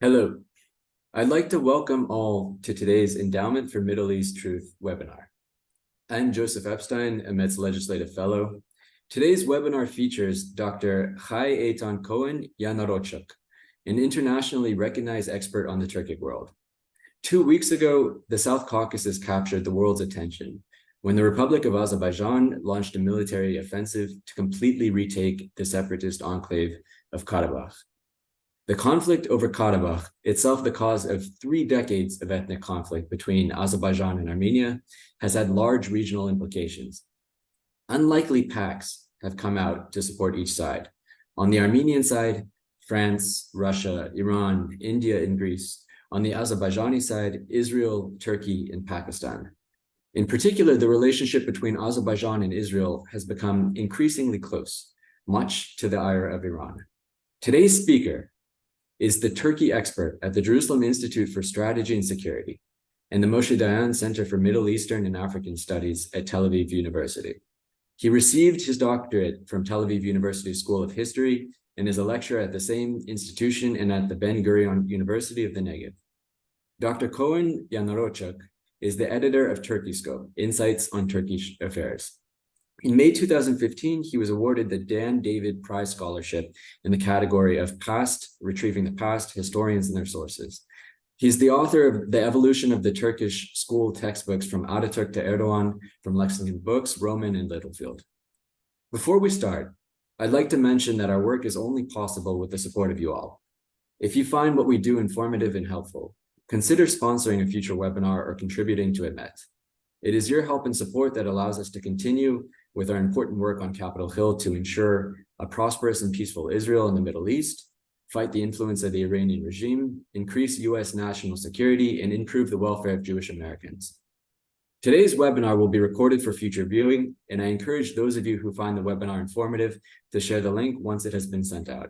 Hello, I'd like to welcome all to today's Endowment for Middle East Truth webinar. I'm Joseph Epstein, Emet's Legislative Fellow. Today's webinar features Dr. Chai Eitan Cohen Yanarochuk, an internationally recognized expert on the Turkic world. 2 weeks ago, the South Caucasus captured the world's attention when the Republic of Azerbaijan launched a military offensive to completely retake the separatist enclave of Karabakh. The conflict over Karabakh, itself the cause of 3 decades of ethnic conflict between Azerbaijan and Armenia, has had large regional implications. Unlikely pacts have come out to support each side. On the Armenian side, France, Russia, Iran, India, and Greece. On the Azerbaijani side, Israel, Turkey, and Pakistan. In particular, the relationship between Azerbaijan and Israel has become increasingly close, much to the ire of Iran. Today's speaker is the Turkey expert at the Jerusalem Institute for Strategy and Security and the Moshe Dayan Center for Middle Eastern and African Studies at Tel Aviv University. He received his doctorate from Tel Aviv University School of History and is a lecturer at the same institution and at the Ben Gurion University of the Negev. Dr. Cohen Yanarochuk is the editor of Turkeyscope, Insights on Turkish Affairs. In May 2015, he was awarded the Dan David Prize Scholarship in the category of Past, Retrieving the Past, Historians and Their Sources. He's the author of The Evolution of the Turkish School Textbooks from Ataturk to Erdogan, from Lexington Books, Rowman, and Littlefield. Before we start, I'd like to mention that our work is only possible with the support of you all. If you find what we do informative and helpful, consider sponsoring a future webinar or contributing to Emet. It is your help and support that allows us to continue with our important work on Capitol Hill to ensure a prosperous and peaceful Israel in the Middle East, fight the influence of the Iranian regime, increase US national security, and improve the welfare of Jewish Americans. Today's webinar will be recorded for future viewing, and I encourage those of you who find the webinar informative to share the link once it has been sent out.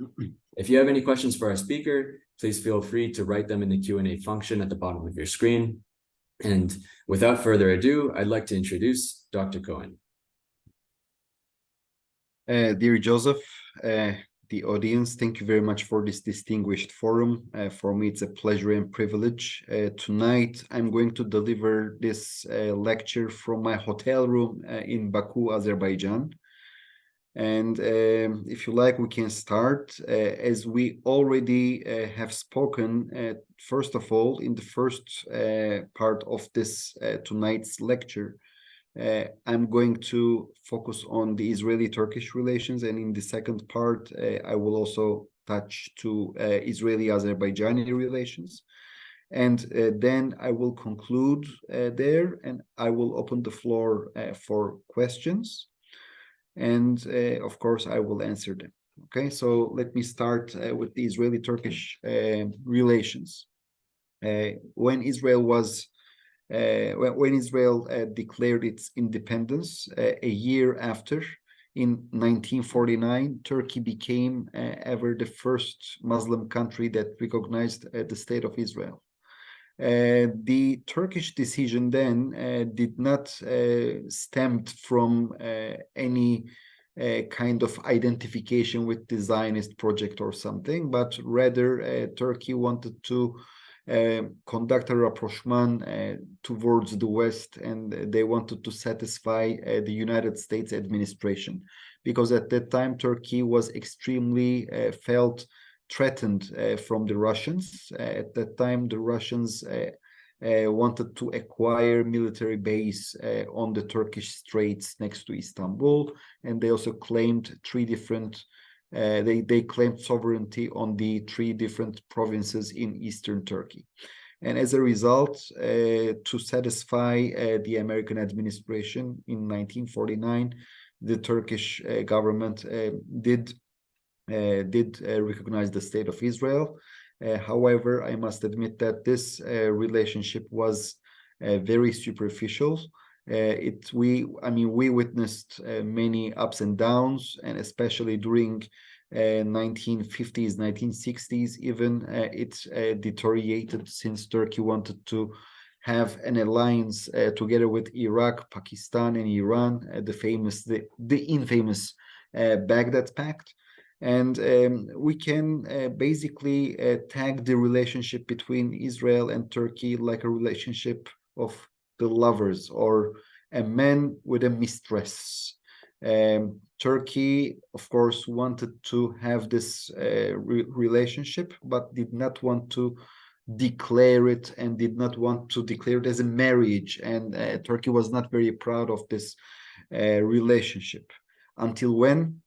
If you have any questions for our speaker, please feel free to write them in the Q&A function at the bottom of your screen. And without further ado, I'd like to introduce Dr. Cohen. Dear Joseph, the audience, thank you very much for this distinguished forum. For me, it's a pleasure and privilege. Tonight, I'm going to deliver this lecture from my hotel room in Baku, Azerbaijan. And if you like, we can start. As we already have spoken, first of all, in the first part of this tonight's lecture, I'm going to focus on the Israeli-Turkish relations, and in the second part, I will also touch to Israeli-Azerbaijani relations. And then I will conclude there, and I will open the floor for questions. And of course, I will answer them. Okay, so let me start with the Israeli-Turkish relations. When Israel declared its independence a year after, in 1949, Turkey became ever the first Muslim country that recognized the state of Israel. The Turkish decision then did not stem from any kind of identification with the Zionist project or something, but rather Turkey wanted to conduct a rapprochement towards the West, and they wanted to satisfy the United States administration, because at that time Turkey was extremely felt threatened from the Russians. At that time, the Russians wanted to acquire military base on the Turkish Straits next to Istanbul, and they also claimed they claimed sovereignty on the 3 different provinces in eastern Turkey. And as a result, to satisfy the American administration in 1949, the Turkish government did recognize the state of Israel. However, I must admit that this relationship was very superficial. We witnessed many ups and downs, and especially during 1950s, 1960s, even it deteriorated, since Turkey wanted to have an alliance together with Iraq, Pakistan, and Iran, the infamous Baghdad Pact. And we can basically tag the relationship between Israel and Turkey like a relationship of the lovers, or a man with a mistress. Turkey, of course, wanted to have this relationship, but did not want to declare it, and did not want to declare it as a marriage. And Turkey was not very proud of this relationship. Until when?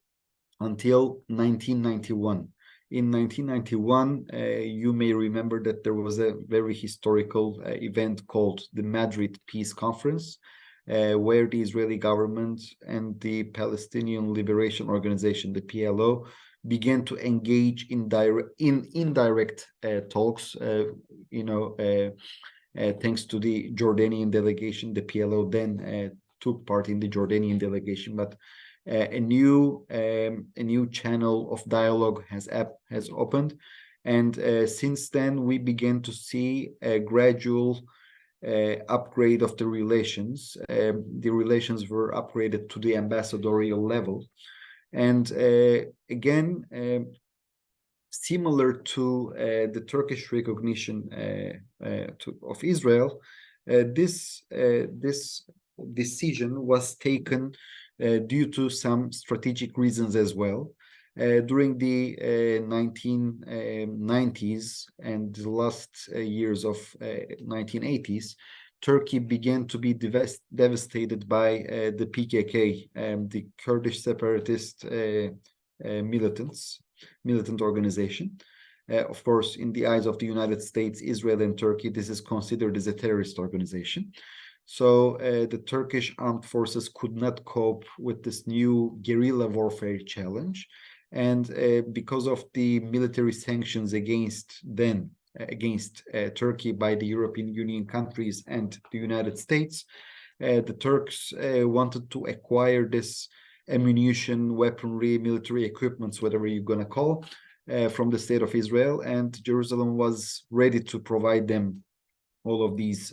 Until 1991. In 1991, you may remember that there was a very historical event called the Madrid Peace Conference, where the Israeli government and the Palestinian Liberation Organization, the PLO, began to engage in indirect talks. Thanks to the Jordanian delegation, the PLO then took part in the Jordanian delegation, but a new channel of dialogue has opened, and since then we began to see a gradual upgrade of the relations. The relations were upgraded to the ambassadorial level, and again, similar to the Turkish recognition of Israel, this decision was taken due to some strategic reasons as well. During the 1990s and the last years of 1980s, Turkey began to be devastated by the PKK, the Kurdish separatist militant organization. Of course, in the eyes of the United States, Israel, and Turkey, this is considered as a terrorist organization. So the Turkish armed forces could not cope with this new guerrilla warfare challenge. And because of the military sanctions against Turkey by the European Union countries and the United States, the Turks wanted to acquire this ammunition, weaponry, military equipments, whatever you're going to call, from the state of Israel. And Jerusalem was ready to provide them all of these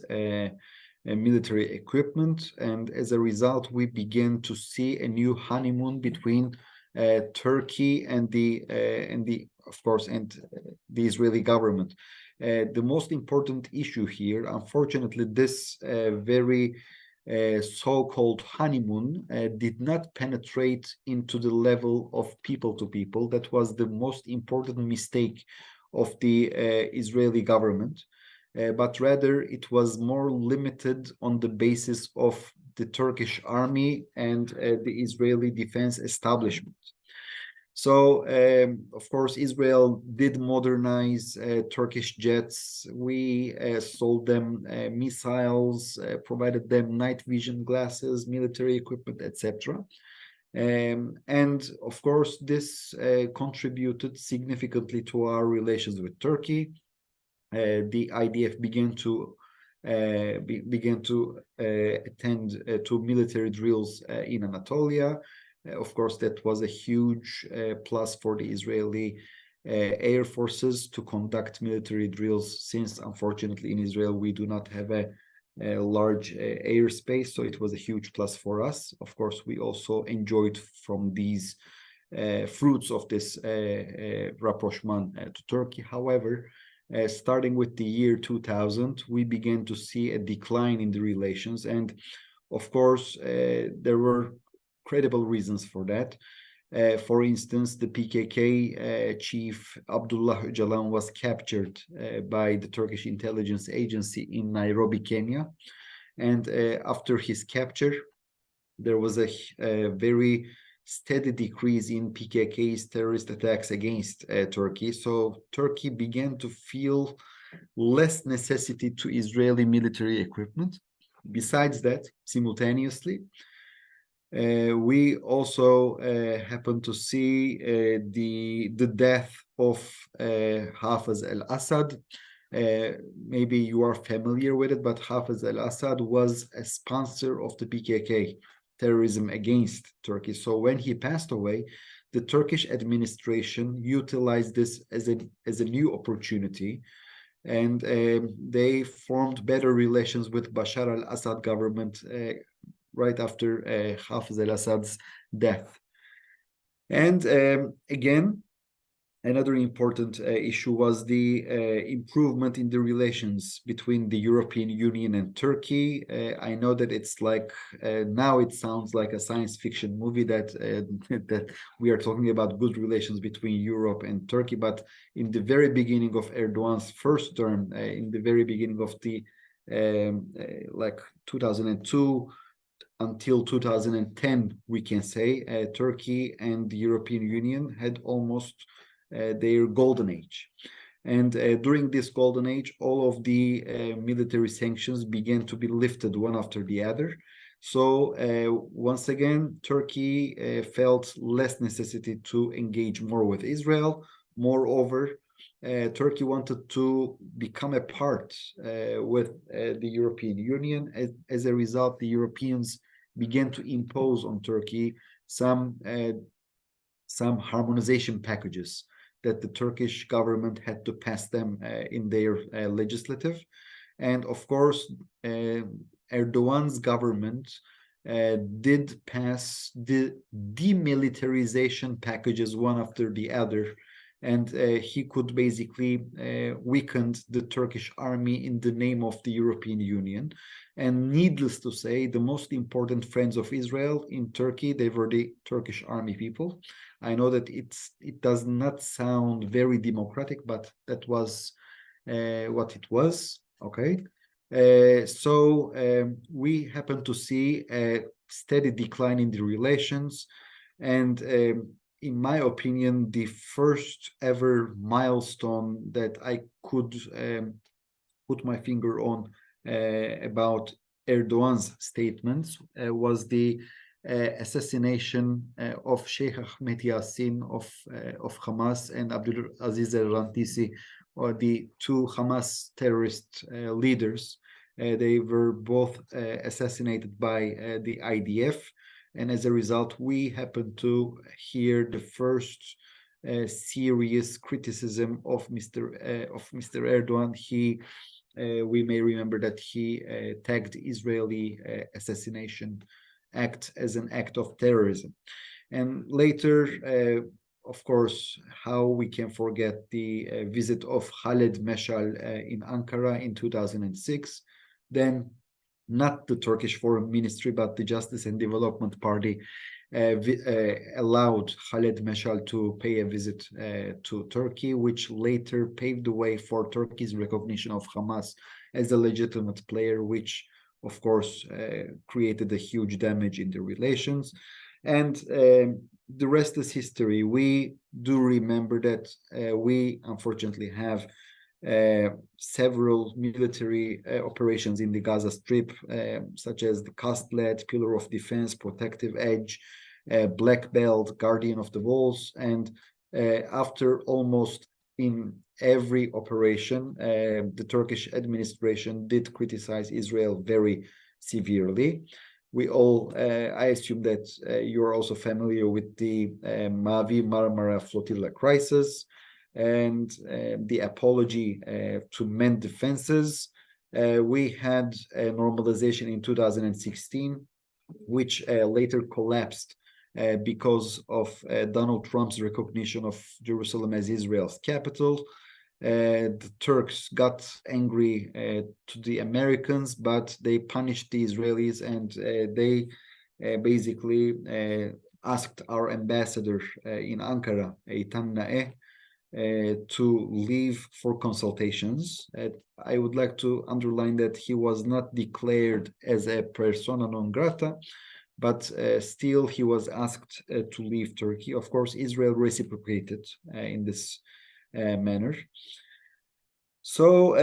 military equipment, and as a result, we began to see a new honeymoon between Turkey and the Israeli government. The most important issue here, unfortunately, this very so-called honeymoon did not penetrate into the level of people to people. That was the most important mistake of the Israeli government. But rather it was more limited on the basis of the Turkish army and the Israeli defense establishment. So, of course, Israel did modernize Turkish jets. We sold them missiles, provided them night vision glasses, military equipment, etc. And of course, this contributed significantly to our relations with Turkey. The IDF began to attend to military drills in Anatolia. Of course, that was a huge plus for the Israeli air forces to conduct military drills, since unfortunately in Israel we do not have a large airspace, so it was a huge plus for us. Of course, we also enjoyed from these fruits of this rapprochement to Turkey. However, starting with the year 2000, we began to see a decline in the relations. And of course, there were credible reasons for that. For instance, the PKK chief Abdullah Öcalan was captured by the Turkish intelligence agency in Nairobi, Kenya. And after his capture, there was a very steady decrease in PKK's terrorist attacks against Turkey. So Turkey began to feel less necessity to Israeli military equipment. Besides that, simultaneously, we also happened to see the death of Hafez al-Assad. Maybe you are familiar with it, but Hafez al-Assad was a sponsor of the PKK terrorism against Turkey. So when he passed away, the Turkish administration utilized this as a new opportunity, and they formed better relations with Bashar al-Assad government right after Hafez al-Assad's death. And again, another important issue was the improvement in the relations between the European Union and Turkey. I know that it's like now it sounds like a science fiction movie that that we are talking about good relations between Europe and Turkey, but in the very beginning of Erdogan's first term, in the very beginning of the like 2002 until 2010, we can say, Turkey and the European Union had almost their golden age. And during this golden age, all of the military sanctions began to be lifted one after the other. So once again, Turkey felt less necessity to engage more with Israel. Moreover, Turkey wanted to become a part with the European Union. As a result, the Europeans began to impose on Turkey some harmonization packages that the Turkish government had to pass them in their legislative. And of course, Erdogan's government did pass the demilitarization packages one after the other. And he could basically weaken the Turkish army in the name of the European Union. And needless to say, the most important friends of Israel in Turkey, they were the Turkish army people. I know that it does not sound very democratic, but that was what it was. Okay. So we happen to see a steady decline in the relations. And in my opinion, the first ever milestone that I could put my finger on about Erdogan's statements was the assassination of Sheikh Ahmed Yassin of Hamas and Abdul Aziz al-Rantisi, or the two Hamas terrorist leaders. They were both assassinated by the IDF, and as a result, we happen to hear the first serious criticism of Mr. Erdogan. We may remember that he tagged Israeli assassination act as an act of terrorism. And later, of course, how we can forget the visit of Khaled Meshal in Ankara in 2006. Then not the Turkish Foreign Ministry, but the Justice and Development Party allowed Khaled Meshal to pay a visit to Turkey, which later paved the way for Turkey's recognition of Hamas as a legitimate player, which of course created a huge damage in the relations. And the rest is history. We do remember that we unfortunately have several military operations in the Gaza Strip, such as the Castlet, Pillar of Defense, Protective Edge, Black Belt, Guardian of the Walls. And after almost in every operation, the Turkish administration did criticize Israel very severely. We all, I assume that you're also familiar with the Mavi Marmara Flotilla crisis and the apology to mend defenses. We had a normalization in 2016, which later collapsed because of Donald Trump's recognition of Jerusalem as Israel's capital. The Turks got angry to the Americans, but they punished the Israelis, and they basically asked our ambassador in Ankara, Eitan Naeh, to leave for consultations. I would like to underline that he was not declared as a persona non grata, but still he was asked to leave Turkey. Of course, Israel reciprocated in this manner. So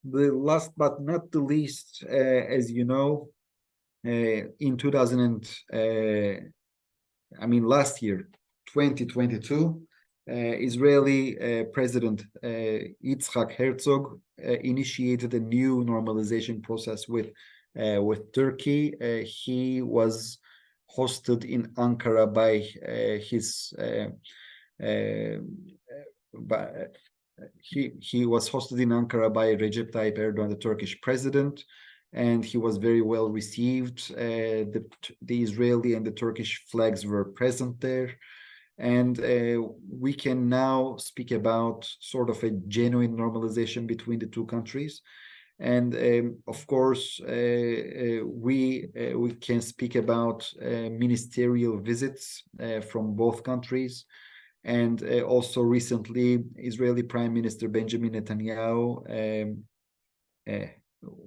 the last but not the least, as you know, in last year, 2022, Israeli President Yitzhak Herzog initiated a new normalization process with Turkey. He was hosted in Ankara by he was hosted in Ankara by Recep Tayyip Erdogan, the Turkish president. and he was very well received. The Israeli and the Turkish flags were present there. And we can now speak about sort of a genuine normalization between the two countries. And of course, we can speak about ministerial visits from both countries. And also recently, Israeli Prime Minister Benjamin Netanyahu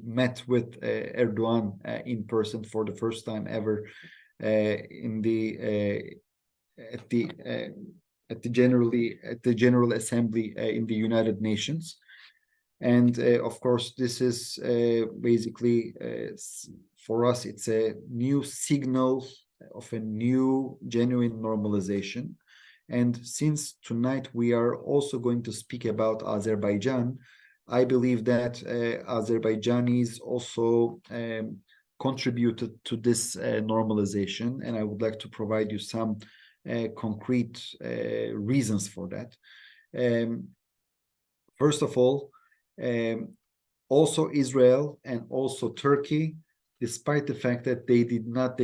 met with Erdogan in person for the first time ever in the at the General Assembly in the United Nations. And of course, this is basically for us, it's a new signal of a new genuine normalization. And since tonight we are also going to speak about Azerbaijan, I believe that Azerbaijanis also contributed to this normalization, and I would like to provide you some concrete reasons for that. First of all, also Israel and also Turkey, despite the fact that they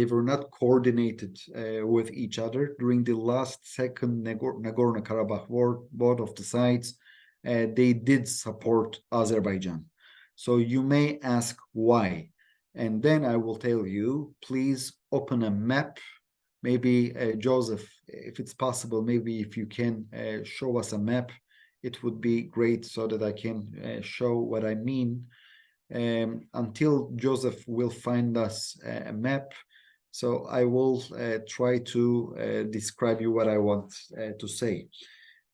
were not coordinated with each other during the last second Nagorno-Karabakh war, both of the sides, they did support Azerbaijan. So you may ask why, and then I will tell you, please open a map. Maybe Joseph, if it's possible, maybe if you can show us a map, it would be great so that I can show what I mean. Until Joseph will find us a map, so I will try to describe you what I want to say.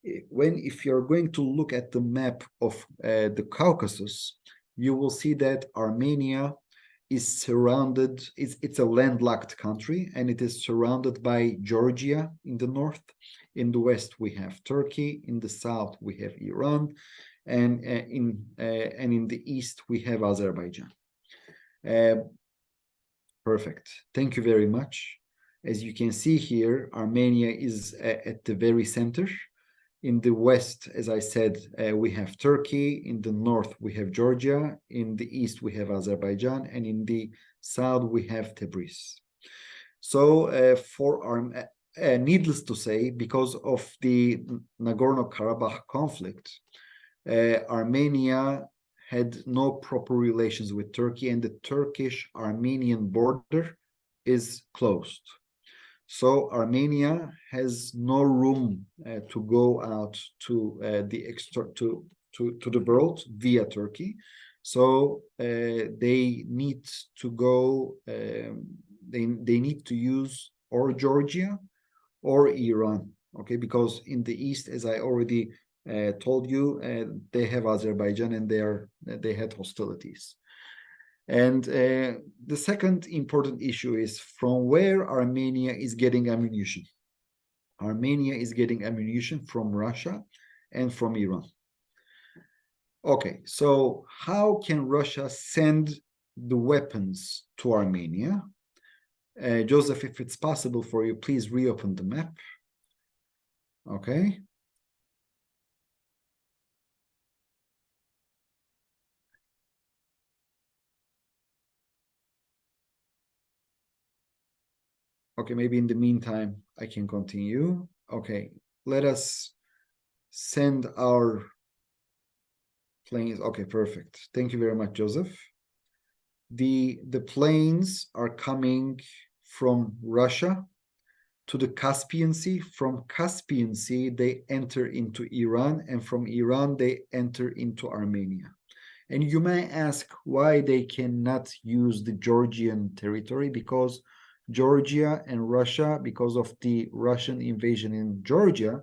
If you're going to look at the map of the Caucasus, you will see that Armenia is surrounded, it's a landlocked country, and it is surrounded by Georgia in the north. In the west, we have Turkey. In the south, we have Iran. And in the east, we have Azerbaijan. Perfect. Thank you very much. As you can see here, Armenia is at the very center. In the west, as I said, we have Turkey. In the north, we have Georgia. In the east, we have Azerbaijan. And in the south, we have Tabriz. So needless to say, because of the Nagorno-Karabakh conflict, Armenia had no proper relations with Turkey, and the Turkish-Armenian border is closed. So Armenia has no room to go out to the world via Turkey. So they need to go. They need to use or Georgia or Iran. Okay, because in the east, as I already told you, they have Azerbaijan, and they had hostilities. And the second important issue is from where Armenia is getting ammunition. Armenia is getting ammunition from Russia and from Iran. Okay, so how can Russia send the weapons to Armenia? Joseph, if it's possible for you, please reopen the map. Okay. Okay, maybe in the meantime, I can continue. Okay, let us send our planes. Okay, perfect. Thank you very much, Joseph. The planes are coming from Russia to the Caspian Sea. From Caspian Sea, they enter into Iran, and from Iran, they enter into Armenia. And you may ask why they cannot use the Georgian territory, because Georgia and Russia, because of the Russian invasion in Georgia,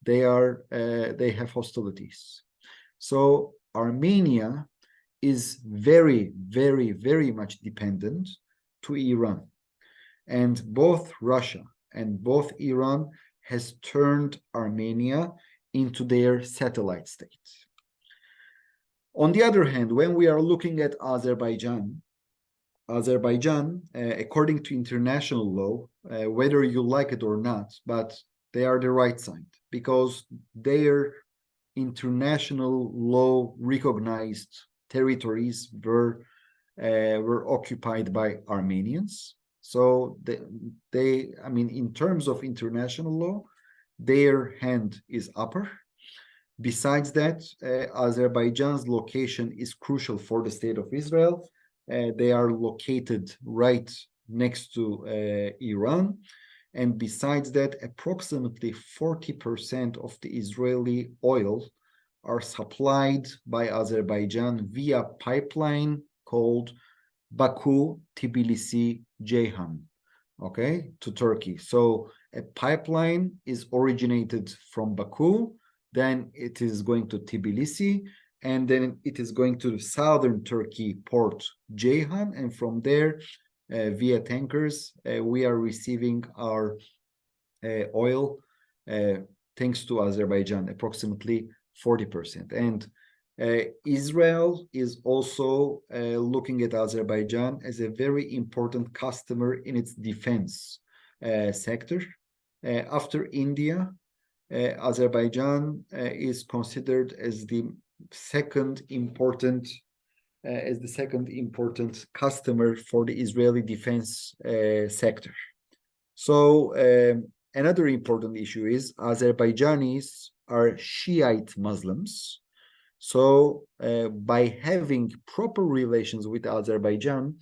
they have hostilities. So Armenia is very, very, very much dependent to Iran. And both Russia and both Iran has turned Armenia into their satellite state. On the other hand, when we are looking at Azerbaijan, according to international law, whether you like it or not, but they are the right side, because their international law recognized territories were were occupied by Armenians. So I mean, in terms of international law, their hand is upper. Besides that, Azerbaijan's location is crucial for the state of Israel. They are located right next to Iran. And besides that, approximately 40% of the Israeli oil are supplied by Azerbaijan via pipeline called Baku, Tbilisi, Ceyhan, okay, to Turkey. So a pipeline is originated from Baku, then it is going to Tbilisi, and then it is going to the southern Turkey port Ceyhan, and from there, via tankers, we are receiving our oil thanks to Azerbaijan, approximately 40%. And Israel is also looking at Azerbaijan as a very important customer in its defense sector. After India, Azerbaijan is considered as the second important customer for the Israeli defense sector. So another important issue is Azerbaijanis are Shiite Muslims. So by having proper relations with Azerbaijan,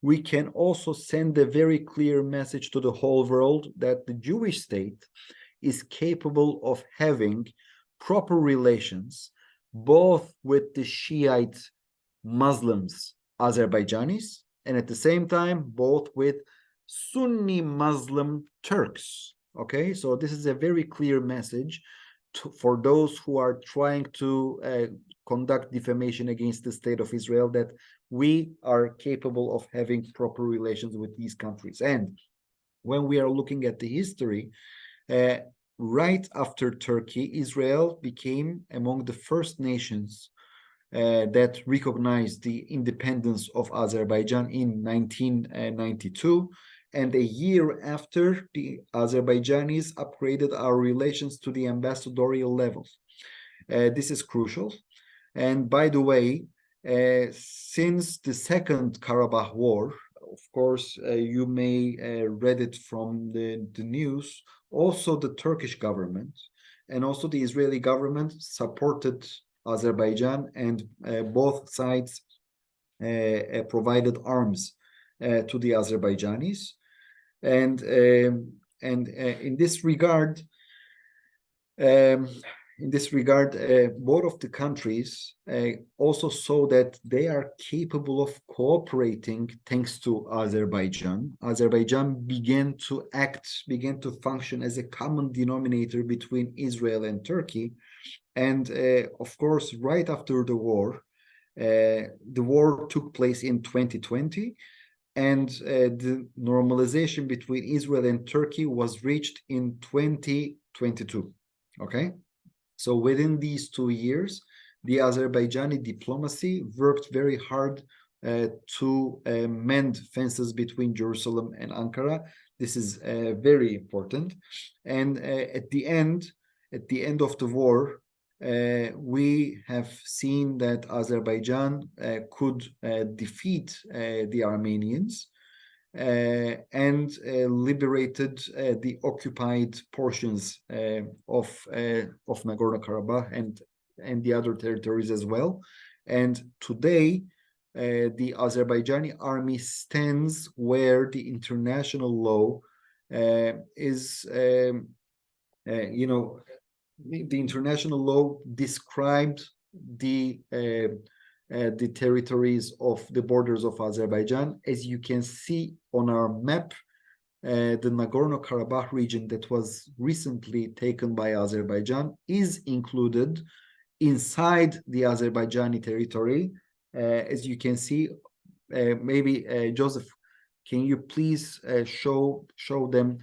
we can also send a very clear message to the whole world that the Jewish state is capable of having proper relations both with the Shiite Muslims, Azerbaijanis, and at the same time, both with Sunni Muslim Turks. Okay, so this is a very clear message for those who are trying to conduct defamation against the state of Israel, that we are capable of having proper relations with these countries. And when we are looking at the history, right after Turkey, Israel became among the first nations that recognized the independence of Azerbaijan in 1992. And a year after, the Azerbaijanis upgraded our relations to the ambassadorial level. This is crucial. And by the way, since the Second Karabakh War, of course, you may read it from the news, also the Turkish government and also the Israeli government supported Azerbaijan, and both sides provided arms to the Azerbaijanis. And in this regard, both of the countries also saw that they are capable of cooperating thanks to Azerbaijan. Azerbaijan began to function as a common denominator between Israel and Turkey. And of course, right after the war took place in 2020, and the normalization between Israel and Turkey was reached in 2022. Okay. So within these 2 years, the Azerbaijani diplomacy worked very hard to mend fences between Jerusalem and Ankara. This is very important. And at the end of the war, we have seen that Azerbaijan could defeat the Armenians and liberated the occupied portions of Nagorno-Karabakh and the other territories as well. And today, the Azerbaijani army stands where the international law is, the international law described the territories of the borders of Azerbaijan. As you can see on our map, the Nagorno-Karabakh region that was recently taken by Azerbaijan is included inside the Azerbaijani territory. As you can see, maybe Joseph, can you please show them?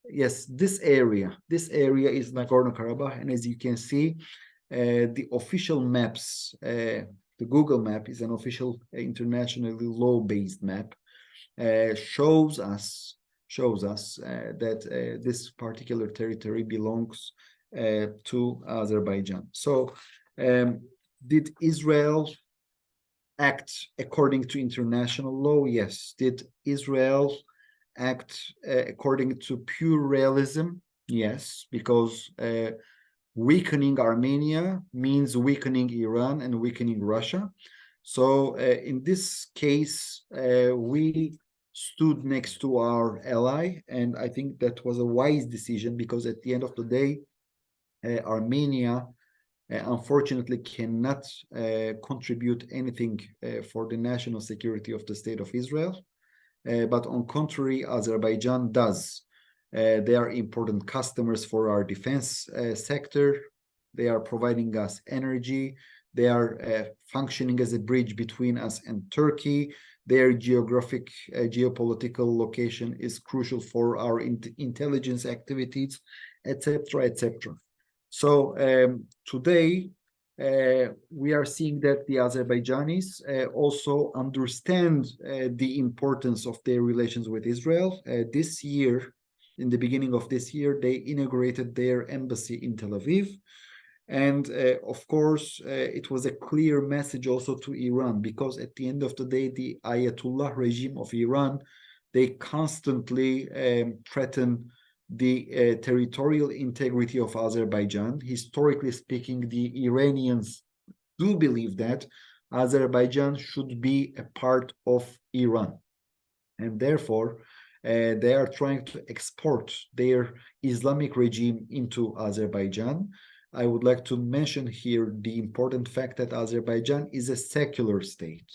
Yes, this area is Nagorno-Karabakh, and as you can see, the official maps, the Google map is an official internationally law-based map, shows us that this particular territory belongs to Azerbaijan. So did Israel act according to international law? Yes. Did Israel act according to pure realism? Yes, because weakening Armenia means weakening Iran and weakening Russia. So in this case, we stood next to our ally, and I think that was a wise decision because at the end of the day, Armenia unfortunately cannot contribute anything for the national security of the state of Israel. But on contrary, Azerbaijan does. They are important customers for our defense sector. They are providing us energy. They are functioning as a bridge between us and Turkey. Their geopolitical location is crucial for our intelligence activities, etc., etc. So today, we are seeing that the Azerbaijanis also understand the importance of their relations with Israel. This year, in the beginning of this year, they inaugurated their embassy in Tel Aviv. And of course, it was a clear message also to Iran, because at the end of the day, the Ayatollah regime of Iran, they constantly threaten the territorial integrity of Azerbaijan. Historically speaking, the Iranians do believe that Azerbaijan should be a part of Iran. And therefore, they are trying to export their Islamic regime into Azerbaijan. I would like to mention here the important fact that Azerbaijan is a secular state,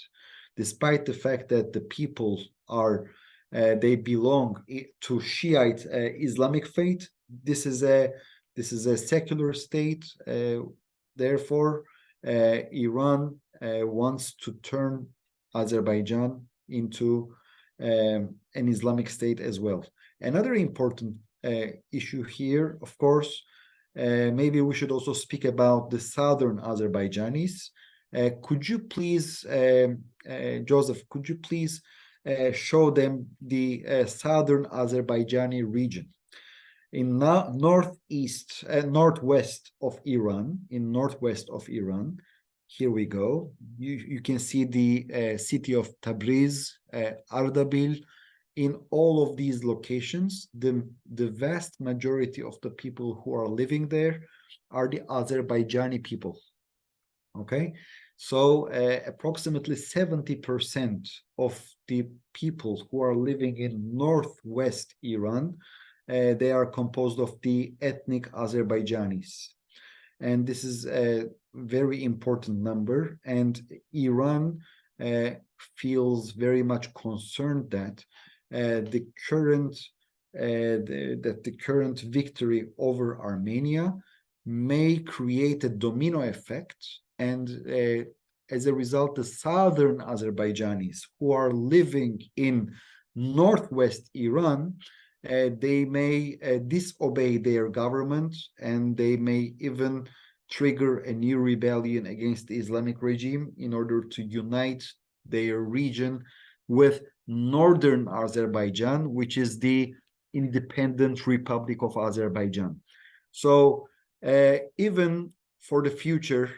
despite the fact that the people are they belong to Shiite Islamic faith. This is a secular state. Therefore, Iran wants to turn Azerbaijan into an Islamic state as well. Another important issue here, of course, maybe we should also speak about the southern Azerbaijanis. Could you please, Joseph, could you please show them the southern Azerbaijani region? In northwest of Iran, here we go. You can see the city of Tabriz, Ardabil. In all of these locations, the vast majority of the people who are living there are the Azerbaijani people. Okay, so approximately 70% of the people who are living in northwest Iran, they are composed of the ethnic Azerbaijanis. And this is a very important number. And Iran feels very much concerned that the current victory over Armenia may create a domino effect, and as a result, the southern Azerbaijanis who are living in northwest Iran, they may disobey their government, and they may even trigger a new rebellion against the Islamic regime in order to unite their region with northern Azerbaijan, which is the independent Republic of Azerbaijan. So even for the future,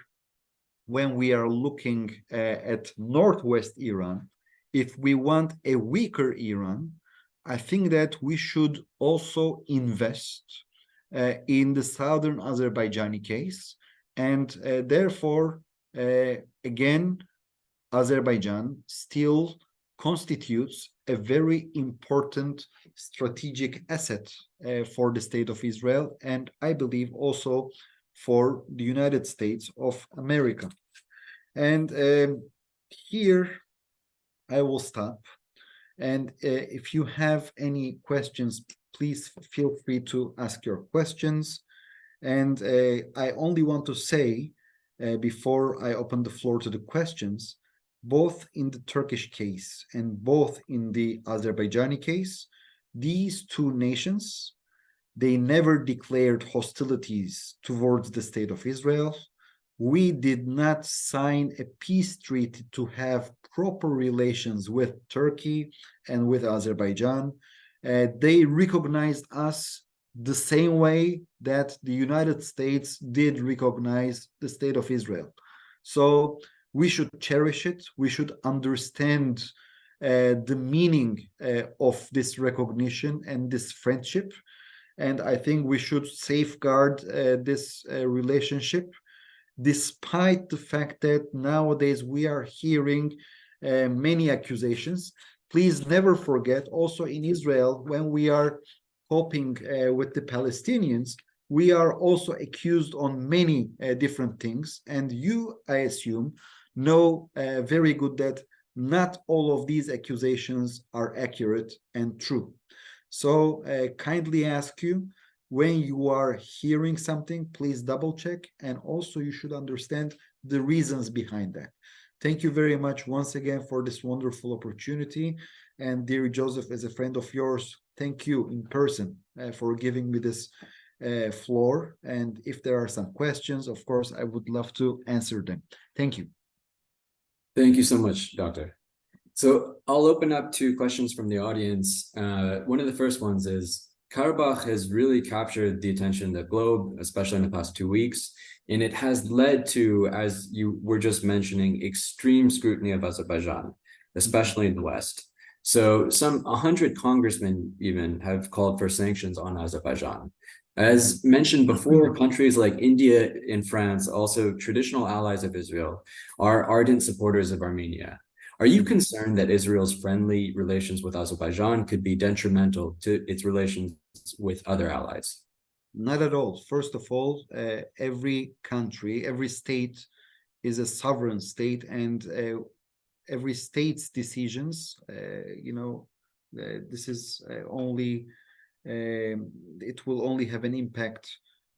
when we are looking at northwest Iran, if we want a weaker Iran, I think that we should also invest in the southern Azerbaijani case. And therefore, again, Azerbaijan still constitutes a very important strategic asset for the state of Israel, and I believe also for the United States of America. And here I will stop. And if you have any questions, please feel free to ask your questions. And I only want to say, before I open the floor to the questions, both in the Turkish case and both in the Azerbaijani case, these two nations, they never declared hostilities towards the state of Israel. We did not sign a peace treaty to have proper relations with Turkey and with Azerbaijan. They recognized us the same way that the United States did recognize the state of Israel. So we should cherish it. We should understand the meaning of this recognition and this friendship. And I think we should safeguard this relationship, despite the fact that nowadays we are hearing many accusations. Please never forget, also in Israel, when we are coping with the Palestinians, we are also accused on many different things. And you, I assume, know very good that not all of these accusations are accurate and true. So kindly ask you, when you are hearing something, please double check. And also you should understand the reasons behind that. Thank you very much once again for this wonderful opportunity. And dear Joseph, as a friend of yours, thank you in person for giving me this floor. And if there are some questions, of course, I would love to answer them. Thank you. Thank you so much, Doctor. So I'll open up to questions from the audience. One of the first ones is, Karabakh has really captured the attention of the globe, especially in the past 2 weeks, and it has led to, as you were just mentioning, extreme scrutiny of Azerbaijan, especially in the West. So 100 congressmen even have called for sanctions on Azerbaijan. As mentioned before, countries like India and France, also traditional allies of Israel, are ardent supporters of Armenia. Are you concerned that Israel's friendly relations with Azerbaijan could be detrimental to its relations with other allies? Not at all. First of all, every country, every state is a sovereign state, and every state's decisions, this is only, it will only have an impact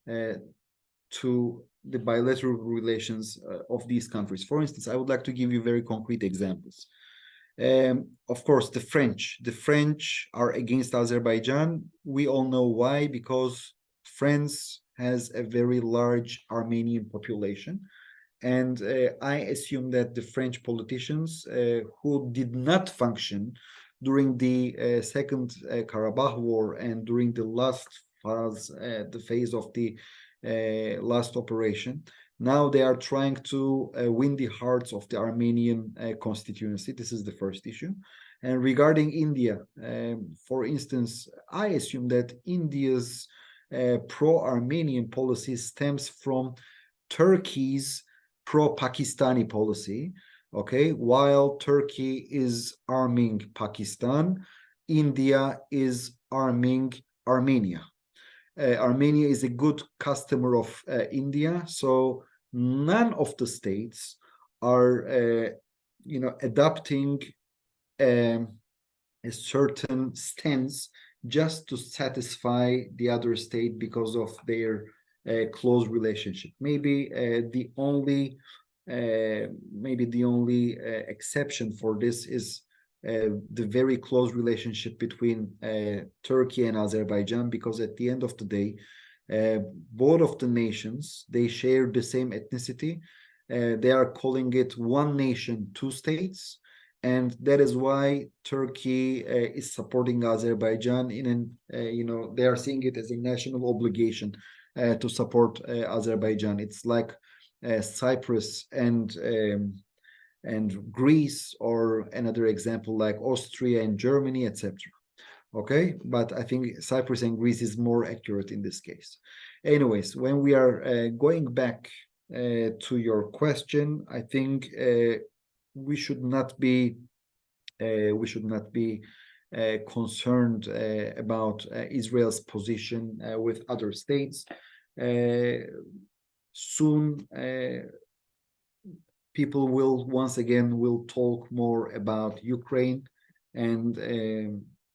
to the bilateral relations of these countries. For instance, I would like to give you very concrete examples. Of course, the French are against Azerbaijan. We all know why, because France has a very large Armenian population. And I assume that the French politicians who did not function during the Second Karabakh War and during the last phase, the phase of the last operation, now they are trying to win the hearts of the Armenian constituency. This is the first issue. And regarding India, for instance, I assume that India's pro-Armenian policy stems from Turkey's pro-Pakistani policy. Okay, while Turkey is arming Pakistan, India is arming Armenia. Armenia is a good customer of India, so none of the states are, adopting a certain stance just to satisfy the other state because of their close relationship. Maybe the only exception for this is the very close relationship between Turkey and Azerbaijan, because at the end of the day, both of the nations, they share the same ethnicity. They are calling it one nation, two states. And that is why Turkey is supporting Azerbaijan they are seeing it as a national obligation to support Azerbaijan. It's like Cyprus and Greece, or another example like Austria and Germany, etc. Okay, but I think Cyprus and Greece is more accurate in this case. Anyways, when we are going back to your question, I think we should not be concerned about Israel's position with other states. Soon, people will once again talk more about Ukraine, and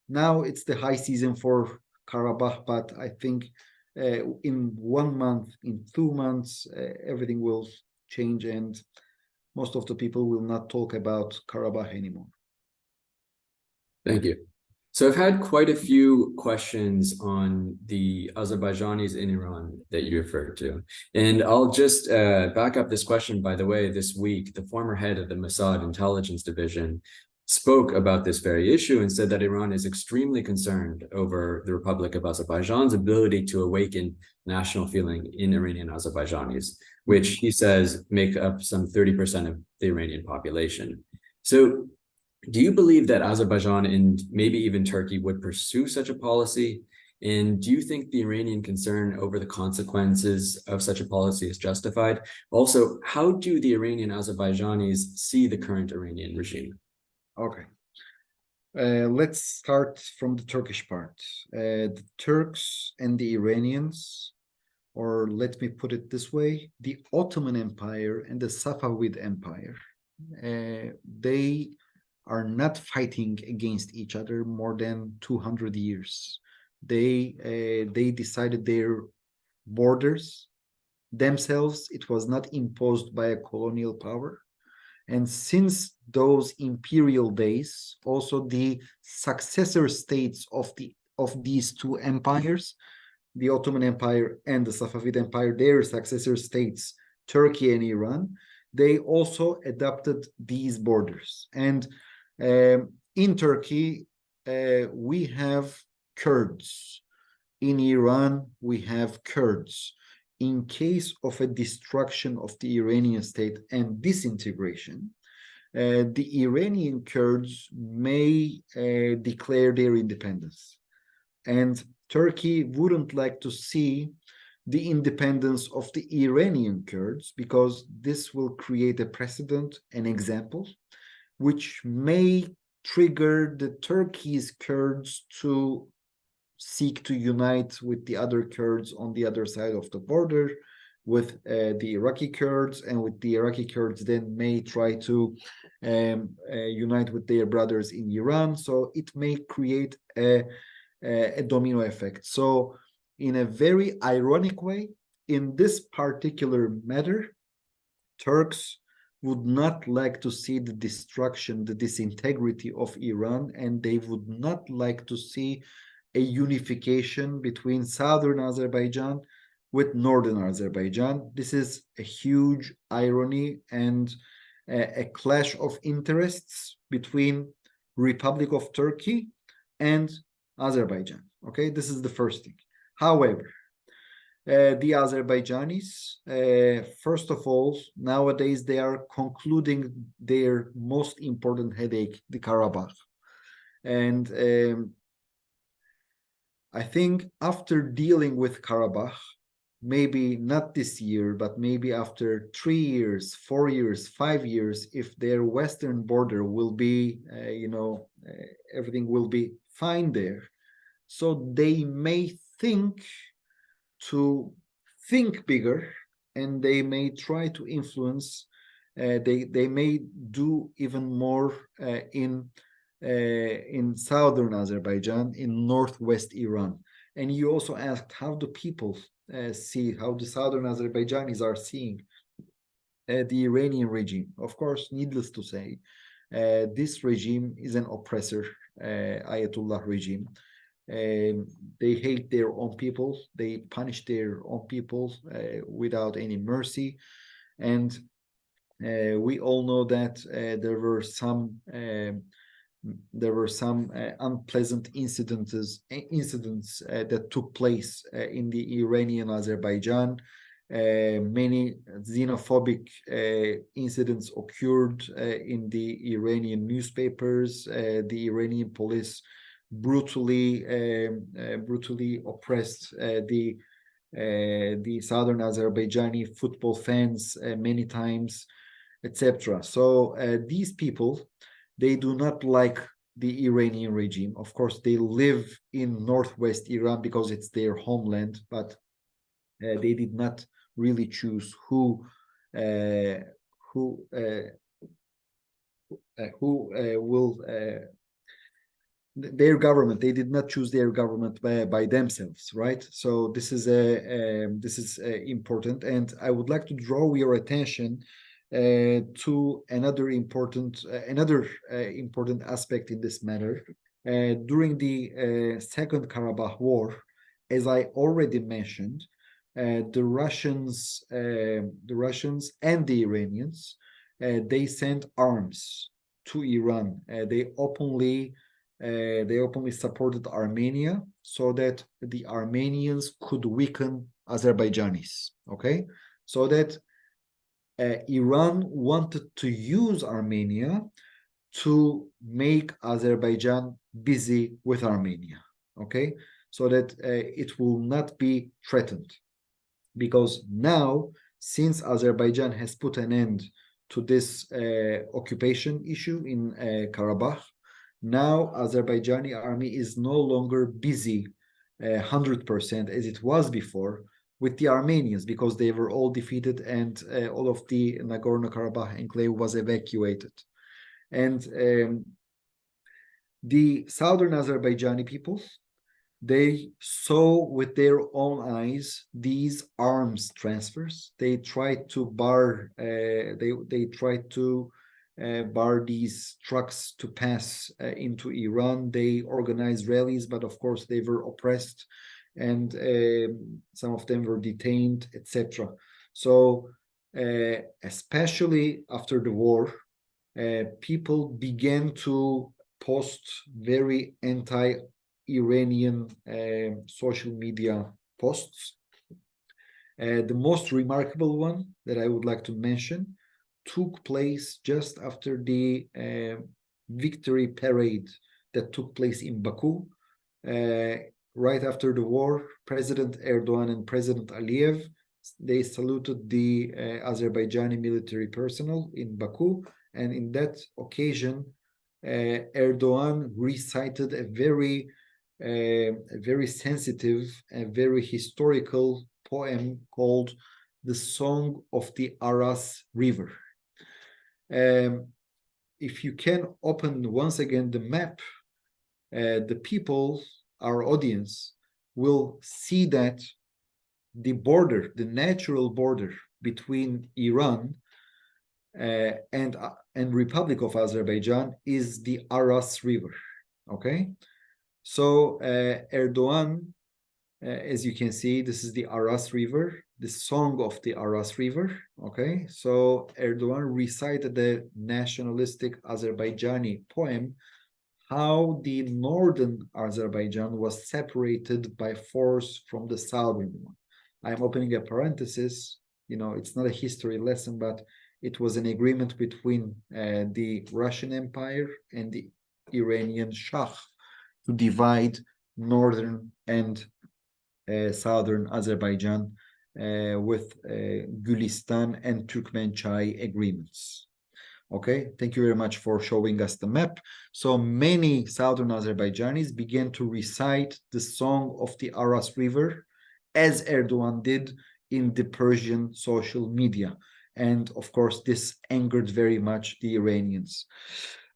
now it's the high season for Karabakh, but I think in 1 month, in 2 months, everything will change, and most of the people will not talk about Karabakh anymore. Thank you. So I've had quite a few questions on the Azerbaijanis in Iran that you referred to. And I'll just back up this question. By the way, this week, the former head of the Mossad intelligence division spoke about this very issue and said that Iran is extremely concerned over the Republic of Azerbaijan's ability to awaken national feeling in Iranian Azerbaijanis, which he says make up some 30% of the Iranian population. So do you believe that Azerbaijan and maybe even Turkey would pursue such a policy? And do you think the Iranian concern over the consequences of such a policy is justified? Also, how do the Iranian Azerbaijanis see the current Iranian regime? Okay. Let's start from the Turkish part. The Turks and the Iranians, or let me put it this way, the Ottoman Empire and the Safavid Empire, they are not fighting against each other more than 200 years. They decided their borders themselves. It was not imposed by a colonial power. And since those imperial days, also the successor states of these two empires, the Ottoman Empire and the Safavid Empire, their successor states, Turkey and Iran, they also adopted these borders. And in Turkey, we have Kurds. In Iran, we have Kurds. In case of a destruction of the Iranian state and disintegration, the Iranian Kurds may declare their independence. And Turkey wouldn't like to see the independence of the Iranian Kurds because this will create a precedent, an example, which may trigger the Turkey's Kurds to seek to unite with the other Kurds on the other side of the border, with the Iraqi Kurds, and with the Iraqi Kurds then may try to unite with their brothers in Iran. So it may create a domino effect. So in a very ironic way, in this particular matter, Turks would not like to see the destruction, the disintegrity of Iran, and they would not like to see a unification between southern Azerbaijan with northern Azerbaijan. This is a huge irony and a clash of interests between Republic of Turkey and Azerbaijan. Okay, this is the first thing. However, the Azerbaijanis, first of all, nowadays they are concluding their most important headache, the Karabakh. And I think after dealing with Karabakh, maybe not this year, but maybe after 3 years, 4 years, 5 years, if their western border will be, everything will be fine there. So they may think bigger, and they may try to influence. They may do even more in southern Azerbaijan, in northwest Iran. And you also asked how do people see, how the southern Azerbaijanis are seeing the Iranian regime. Of course, needless to say, this regime is an oppressor, Ayatollah regime. They hate their own people. They punish their own people without any mercy. And we all know that there were some unpleasant incidents that took place in the Iranian Azerbaijan. Many xenophobic incidents occurred in the Iranian newspapers. The Iranian police brutally oppressed the southern Azerbaijani football fans many times, etc. So these people, they do not like the Iranian regime. Of course, they live in northwest Iran because it's their homeland, but they did not really choose who will their government. They did not choose their government by themselves, right? So this is important, and I would like to draw your attention to another important aspect in this matter. During the Second Karabakh War, as I already mentioned, the Russians and the Iranians, they sent arms to Iran. They openly supported Armenia so that the Armenians could weaken Azerbaijanis. Okay, so that Iran wanted to use Armenia to make Azerbaijan busy with Armenia, okay? So that it will not be threatened. Because now, since Azerbaijan has put an end to this occupation issue in Karabakh, now Azerbaijani army is no longer busy 100% as it was before with the Armenians, because they were all defeated and all of the Nagorno-Karabakh enclave was evacuated. And the southern Azerbaijani people, they saw with their own eyes these arms transfers. They tried to bar bar these trucks to pass into Iran. They organized rallies, but of course they were oppressed, and some of them were detained, etc. So especially after the war, people began to post very anti-Iranian social media posts. The most remarkable one that I would like to mention took place just after the victory parade that took place in Baku. Right after the war, President Erdogan and President Aliyev, they saluted the Azerbaijani military personnel in Baku, and in that occasion, Erdogan recited a very sensitive and very historical poem called "The Song of the Aras River." If you can open once again the map, the people, our audience, will see that the border, the natural border between Iran and Republic of Azerbaijan is the Aras River. Okay, so Erdogan, as you can see, this is the Aras River, the song of the Aras River. Okay, so Erdogan recited the nationalistic Azerbaijani poem, how the northern Azerbaijan was separated by force from the southern one. I'm opening a parenthesis. It's not a history lesson, but it was an agreement between the Russian Empire and the Iranian Shah to divide northern and southern Azerbaijan with Gülistan and Turkmenchai agreements. Okay, thank you very much for showing us the map. So many southern Azerbaijanis began to recite the song of the Aras River, as Erdogan did in the Persian social media. And of course, this angered very much the Iranians.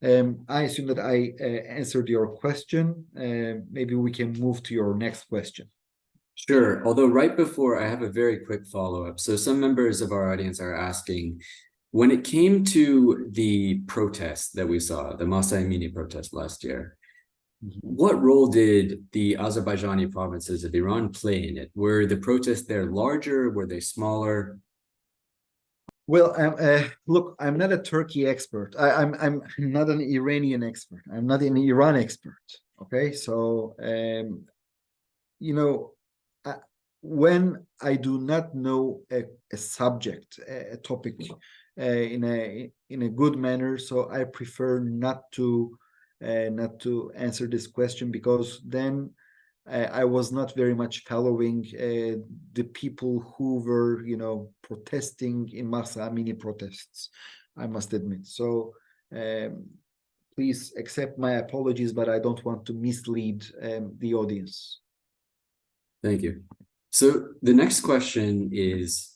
I assume that I answered your question. Maybe we can move to your next question. Sure. Although right before, I have a very quick follow-up. So some members of our audience are asking, when it came to the protests that we saw, the Mahsa Amini protest last year, what role did the Azerbaijani provinces of Iran play in it? Were the protests there larger? Were they smaller? Well, look, I'm not a Turkey expert. I'm not an Iranian expert. I'm not an Iran expert. Okay, so when I do not know a subject, a topic in a good manner, so I prefer not to answer this question, because then I was not very much following the people who were, protesting in Mahsa Amini protests, I must admit. So please accept my apologies, but I don't want to mislead the audience. Thank you. So the next question is,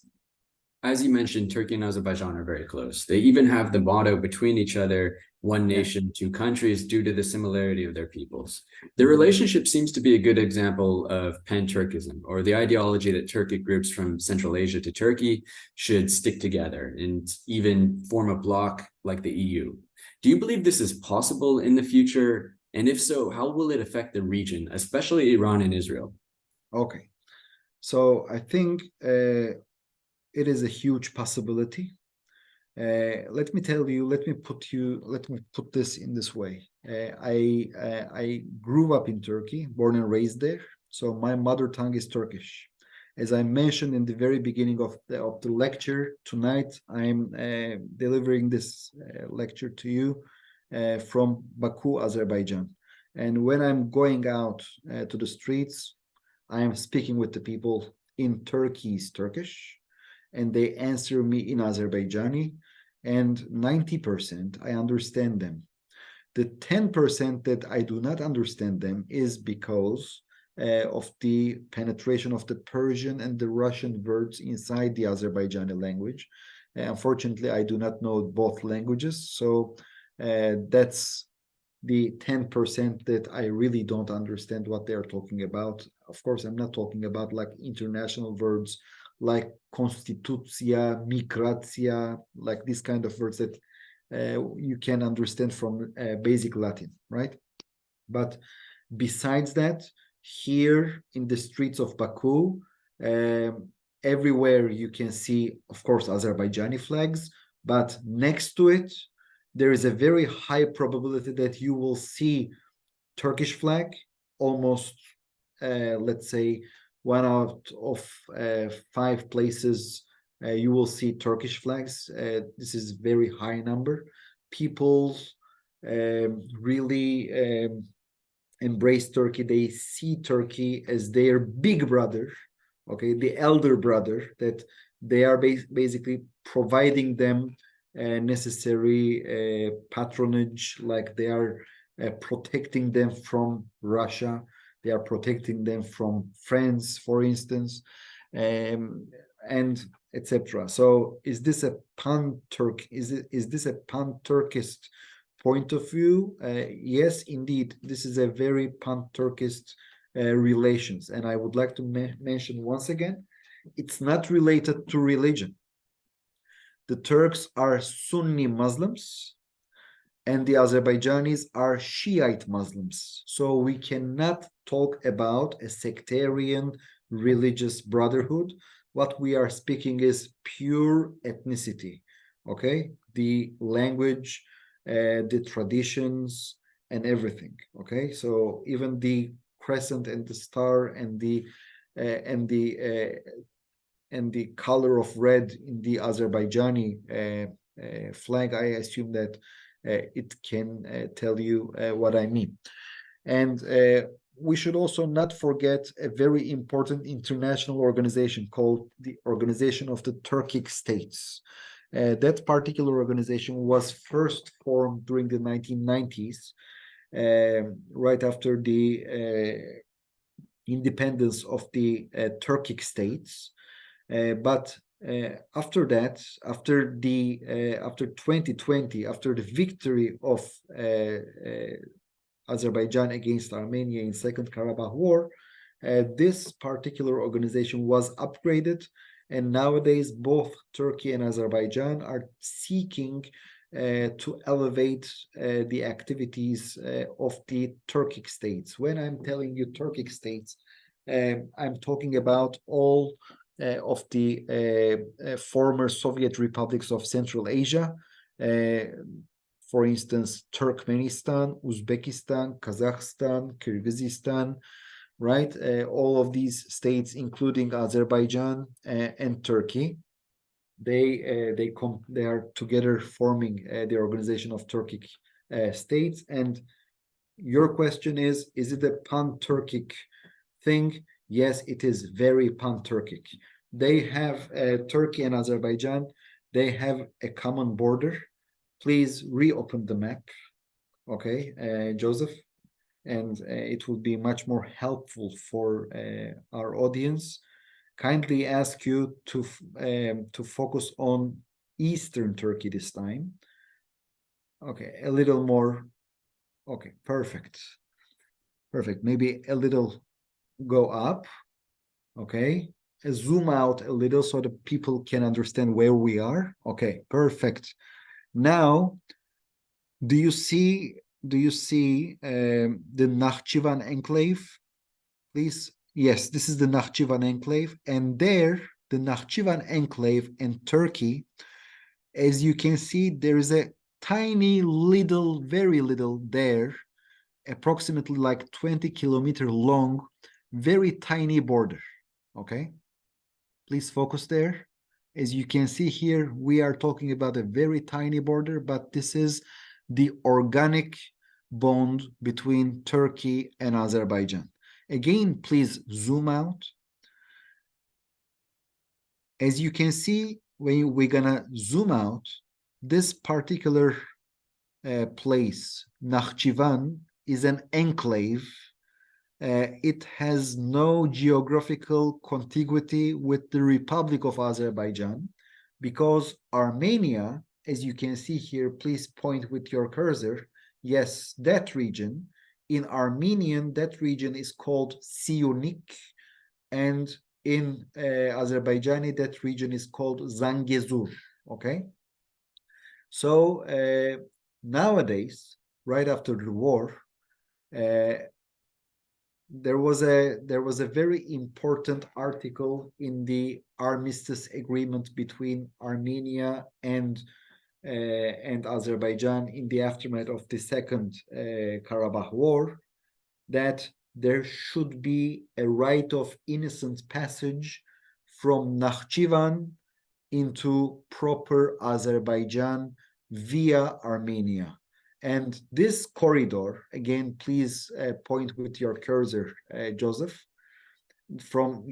as you mentioned, Turkey and Azerbaijan are very close. They even have the motto between each other, one nation, two countries, due to the similarity of their peoples. The relationship seems to be a good example of pan-Turkism, or the ideology that Turkic groups from Central Asia to Turkey should stick together and even form a bloc like the EU. Do you believe this is possible in the future? And if so, how will it affect the region, especially Iran and Israel? Okay, so I think it is a huge possibility. Let me put this in this way. I grew up in Turkey, born and raised there. So my mother tongue is Turkish. As I mentioned in the very beginning of the lecture, tonight I'm delivering this lecture to you from Baku, Azerbaijan. And when I'm going out to the streets, I am speaking with the people in Turkish, and they answer me in Azerbaijani, and 90% I understand them. The 10% that I do not understand them is because of the penetration of the Persian and the Russian words inside the Azerbaijani language. Unfortunately, I do not know both languages, so that's the 10% that I really don't understand what they're talking about. Of course, I'm not talking about like international words like Constituția, migrația, like this kind of words that you can understand from basic Latin, right? But besides that, here in the streets of Baku, everywhere you can see, of course, Azerbaijani flags, but next to it, there is a very high probability that you will see Turkish flag, almost, let's say, 1 out of 5 places you will see Turkish flags. This is very high number. People really embrace Turkey. They see Turkey as their big brother, okay, the elder brother, that they are basically providing them necessary patronage, like they are protecting them from Russia. They are protecting them from France, for instance, and etc. So, is this a pan-Turk? Is this a pan-Turkist point of view? Yes, indeed, this is a very pan-Turkist relations, and I would like to mention once again, it's not related to religion. The Turks are Sunni Muslims, and the Azerbaijanis are Shiite Muslims. So we cannot talk about a sectarian religious brotherhood. What we are speaking is pure ethnicity, okay? The language, the traditions, and everything, okay? So even the crescent and the star and the color of red in the Azerbaijani flag, I assume that it can tell you what I mean. And we should also not forget a very important international organization called the Organization of the Turkic States. That particular organization was first formed during the 1990s, right after the independence of the Turkic states. But after that, after 2020, after the victory of Azerbaijan against Armenia in Second Karabakh War, this particular organization was upgraded, and nowadays both Turkey and Azerbaijan are seeking to elevate the activities of the Turkic states. When I'm telling you Turkic states, I'm talking about all of the former Soviet republics of Central Asia. For instance, Turkmenistan, Uzbekistan, Kazakhstan, Kyrgyzstan, right? All of these states, including Azerbaijan and Turkey, they are together forming the Organization of Turkic States. And your question is it a pan-Turkic thing? Yes, it is very pan-Turkic. They have Turkey and Azerbaijan, they have a common border. Please reopen the map, okay, Joseph, and it will be much more helpful for our audience. Kindly ask you to focus on Eastern Turkey this time. Okay, a little more. Okay, perfect. Perfect. Maybe a little go up. Okay, zoom out a little so that people can understand where we are. Okay, perfect. Now, do you see the Nakhchivan enclave? Please. Yes, this is the Nakhchivan enclave, and there, the Nakhchivan enclave in Turkey, as you can see, there is a tiny little, very little there, approximately like 20 kilometer long, very tiny border, okay? Please focus there. As you can see here, we are talking about a very tiny border, but this is the organic bond between Turkey and Azerbaijan. Again, please zoom out. As you can see, when we're gonna zoom out, this particular place, Nakhchivan, is an enclave. It has no geographical contiguity with the Republic of Azerbaijan because Armenia, as you can see here, please point with your cursor. Yes, that region. In Armenian, that region is called Siunik, and in Azerbaijani, that region is called Zangezur. Okay. So nowadays, right after the war, there was a very important article in the armistice agreement between Armenia and Azerbaijan in the aftermath of the Second Karabakh War, that there should be a right of innocent passage from Nakhchivan into proper Azerbaijan via Armenia. And this corridor, again, please point with your cursor, Joseph, from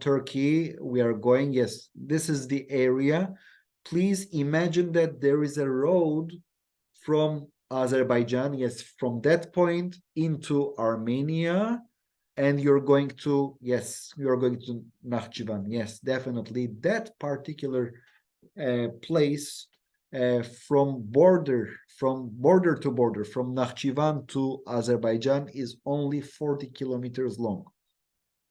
Turkey, we are going, yes, this is the area. Please imagine that there is a road from Azerbaijan, yes, from that point into Armenia, and you're going to, yes, you're going to Nakhchivan. Yes, definitely. That particular place from border to border, from Nakhchivan to Azerbaijan, is only 40 kilometers long.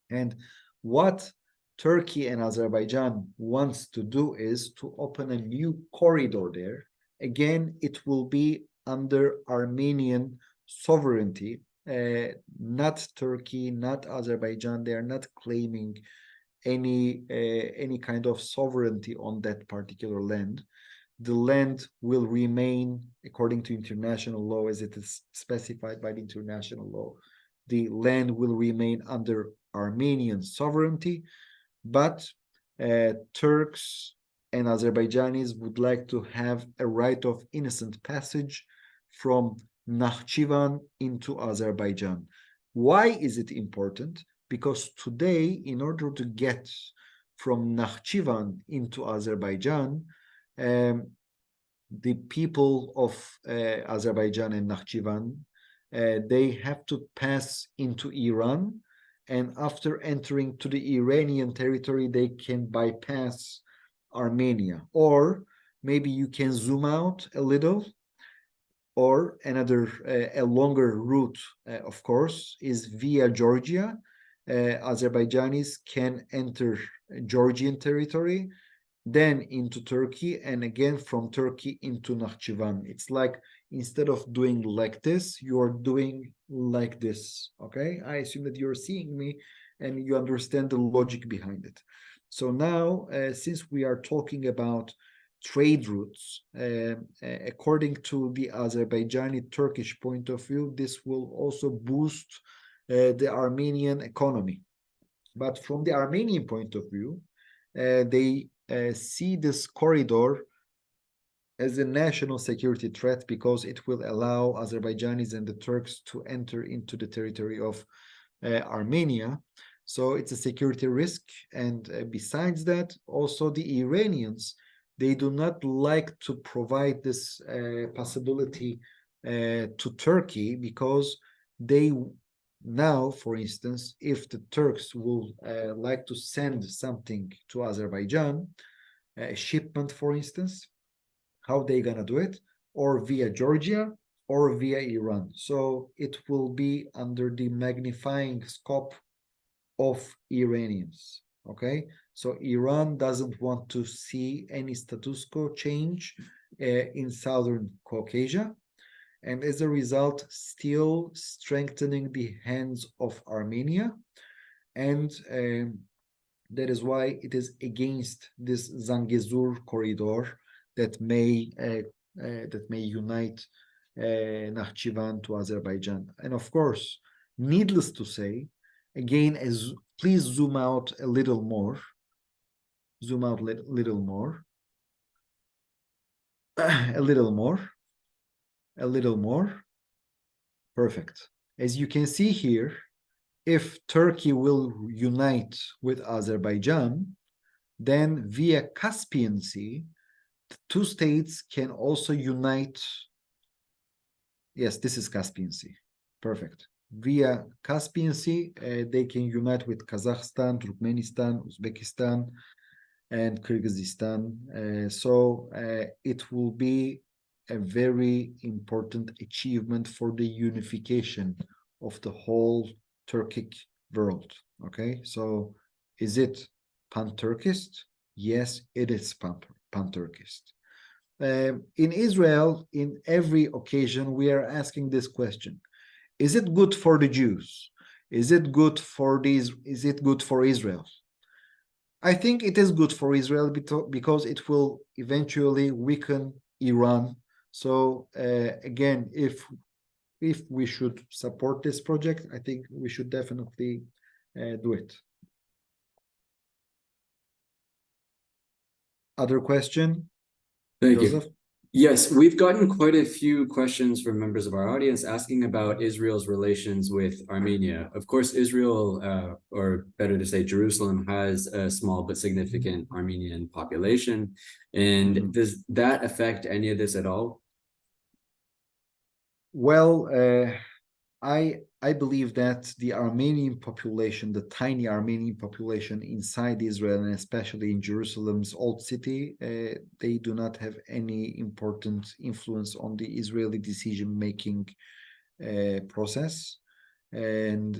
And what Turkey and Azerbaijan wants to do is to open a new corridor there. Again, it will be under Armenian sovereignty, not Turkey, not Azerbaijan. They are not claiming any kind of sovereignty on that particular land. The land will remain, according to international law, as it is specified by the international law, the land will remain under Armenian sovereignty, but Turks and Azerbaijanis would like to have a right of innocent passage from Nakhchivan into Azerbaijan. Why is it important? Because today, in order to get from Nakhchivan into Azerbaijan, the people of Azerbaijan and Nakhchivan, they have to pass into Iran, and after entering to the Iranian territory, they can bypass Armenia. Or maybe you can zoom out a little, or another, a longer route, of course, is via Georgia. Azerbaijanis can enter Georgian territory, then into Turkey, and again from Turkey into Nakhchivan. It's like, instead of doing like this, you're doing like this. Okay, I assume that you're seeing me and you understand the logic behind it. So now, since we are talking about trade routes, according to the Azerbaijani Turkish point of view, this will also boost the Armenian economy. But from the Armenian point of view, they see this corridor as a national security threat, because it will allow Azerbaijanis and the Turks to enter into the territory of Armenia. So it's a security risk. And besides that, also the Iranians, they do not like to provide this possibility to Turkey, because they now, for instance, if the Turks will like to send something to Azerbaijan, a shipment, for instance, how they gonna do it? Or via Georgia or via Iran. So it will be under the magnifying scope of Iranians. Okay, so Iran doesn't want to see any status quo change in Southern Caucasia, and as a result, still strengthening the hands of Armenia. And that is why it is against this Zangezur corridor that may unite Nakhchivan to Azerbaijan. And of course, needless to say, again, as please zoom out a little more. zoom out a little more. A little more. A little more. Perfect. As you can see here, if Turkey will unite with Azerbaijan, then via Caspian Sea, the two states can also unite. Yes, this is Caspian Sea. Perfect. Via Caspian Sea, they can unite with Kazakhstan, Turkmenistan, Uzbekistan, and Kyrgyzstan. So it will be a very important achievement for the unification of the whole Turkic world. Okay, so is it pan-Turkist? Yes, it is pan-Turkist. In Israel, in every occasion, we are asking this question: is it good for the Jews? Is it good for these? Is it good for Israel? I think it is good for Israel because it will eventually weaken Iran. So again, if we should support this project, I think we should definitely do it. Other question? Thank Joseph? you. Yes, we've gotten quite a few questions from members of our audience asking about Israel's relations with Armenia. Of course, Israel, or better to say Jerusalem, has a small but significant Armenian population. And does that affect any of this at all? Well, I believe that the Armenian population, the tiny Armenian population inside Israel, and especially in Jerusalem's old city, they do not have any important influence on the Israeli decision-making process. And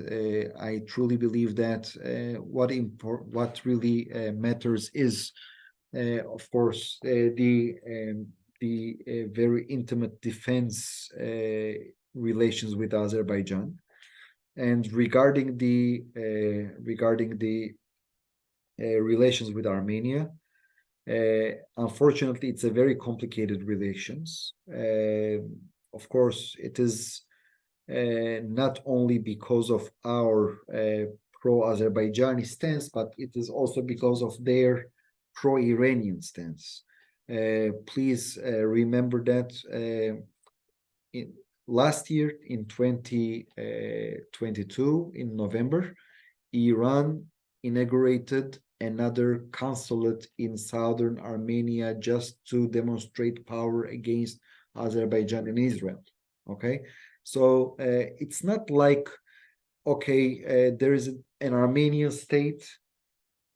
I truly believe that what really matters is, of course, the very intimate defense relations with Azerbaijan. And regarding the relations with Armenia, unfortunately, it's a very complicated relations. Of course, it is not only because of our pro-Azerbaijani stance, but it is also because of their pro-Iranian stance. Please remember that last year in 2022, in November, Iran inaugurated another consulate in southern Armenia just to demonstrate power against Azerbaijan and Israel. Okay, so it's not like, okay, there is an Armenian state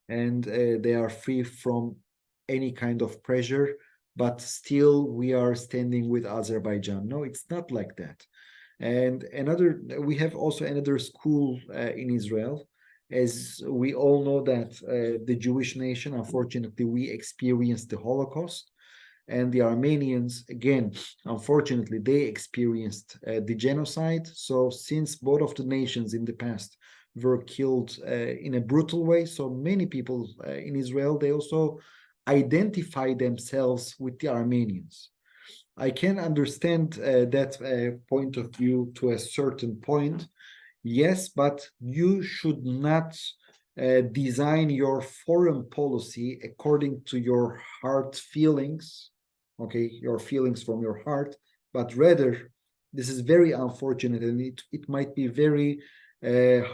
and they are free from any kind of pressure, but still we are standing with Azerbaijan. No, it's not like that. And we have also another school in Israel. As we all know that the Jewish nation, unfortunately, we experienced the Holocaust. And the Armenians, again, unfortunately, they experienced the genocide. So since both of the nations in the past were killed in a brutal way, so many people in Israel, they also identify themselves with the Armenians. I can understand that point of view to a certain point, yes, but you should not design your foreign policy according to your heart feelings, okay, your feelings from your heart, but rather, this is very unfortunate and it might be very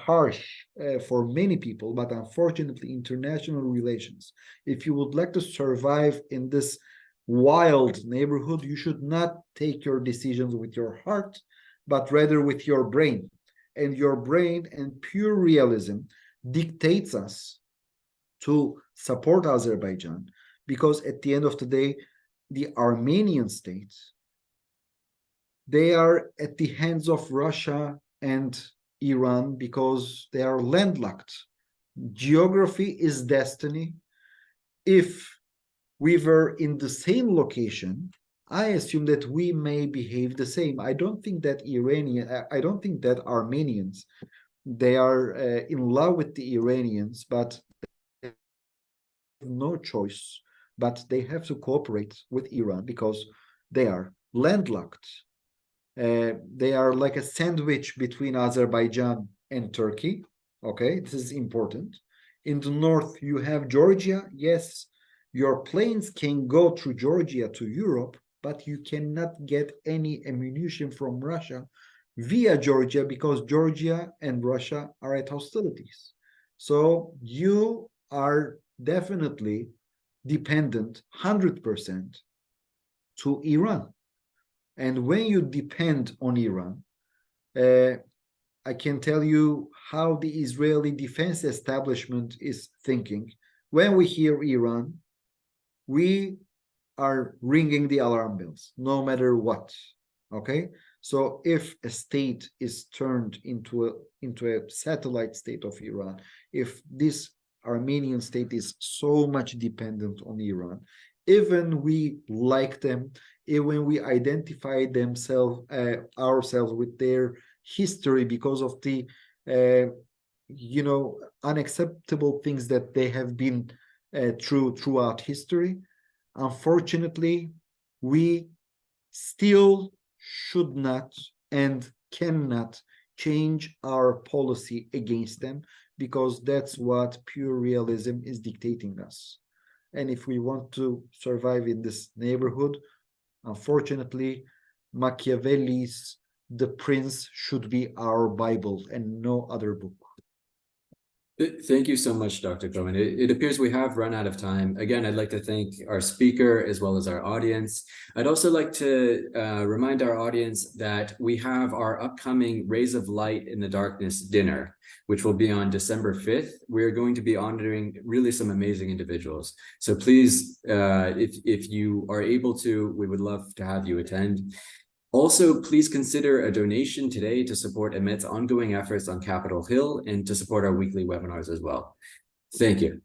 harsh for many people, but unfortunately, international relations, if you would like to survive in this wild neighborhood, you should not take your decisions with your heart, but rather with your brain. And your brain and pure realism dictates us to support Azerbaijan, because at the end of the day, the Armenian state, they are at the hands of Russia and Iran because they are landlocked. Geography is destiny. If we were in the same location, I assume that we may behave the same. I don't think that Armenians, they are in love with the Iranians, but they have no choice, but they have to cooperate with Iran because they are landlocked. They are like a sandwich between Azerbaijan and Turkey. Okay, this is important. In the north, you have Georgia. Yes, your planes can go through Georgia to Europe, but you cannot get any ammunition from Russia via Georgia because Georgia and Russia are at hostilities. So you are definitely dependent 100% to Iran. And when you depend on Iran, I can tell you how the Israeli defense establishment is thinking. When we hear Iran, we are ringing the alarm bells, no matter what. Okay, so if a state is turned into a satellite state of Iran, if this Armenian state is so much dependent on Iran, even we like them, even we identify ourselves with their history because of the unacceptable things that they have been throughout history. Unfortunately, we still should not and cannot change our policy against them because that's what pure realism is dictating us. And if we want to survive in this neighborhood, unfortunately, Machiavelli's The Prince should be our Bible and no other book. Thank you so much, Dr. Cohen. It appears we have run out of time. Again, I'd like to thank our speaker as well as our audience. I'd also like to remind our audience that we have our upcoming Rays of Light in the Darkness dinner, which will be on December 5th. We're going to be honoring really some amazing individuals. So please, if you are able to, we would love to have you attend. Also, please consider a donation today to support Emet's ongoing efforts on Capitol Hill and to support our weekly webinars as well. Thank you.